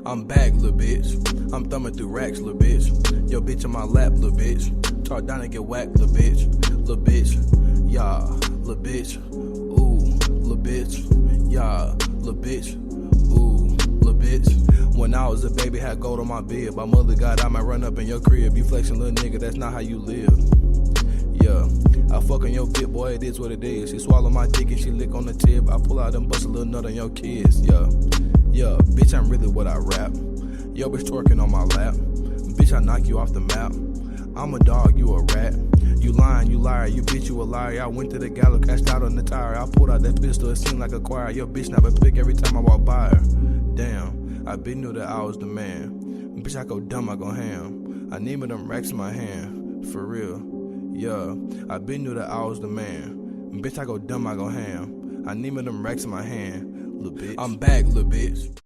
I'm back, little bitch. I'm thumbing through racks, little bitch. Yo, bitch on my lap, little bitch. Talk down and get whacked, little bitch. Little bitch, yeah, little bitch. Ooh, little bitch, yeah, little bitch. Ooh, little bitch. When I was a baby, had gold on my bib. My mother got out, might run up in your crib. You flexing, little nigga, that's not how you live. Yeah, I fuck on your bit, boy, it is what it is. She swallow my dick and she lick on the tip. I pull out and bust a little nut on your kids, yeah. Yeah, bitch, I'm really what I rap. Yo, bitch twerking on my lap. Bitch, I knock you off the map. I'm a dog, you a rat. You lying, you liar, you bitch, you a liar. I went to the gallows, cashed out on the tire. I pulled out that pistol, it seemed like a choir. Your bitch not a pick every time I walk by her. Damn, I been knew that I was the man. Bitch, I go dumb, I go ham. I need me them racks in my hand, for real. Yeah, I been knew that I was the man. Bitch, I go dumb, I go ham. I need me them racks in my hand, little bitch. I'm back, little bitch.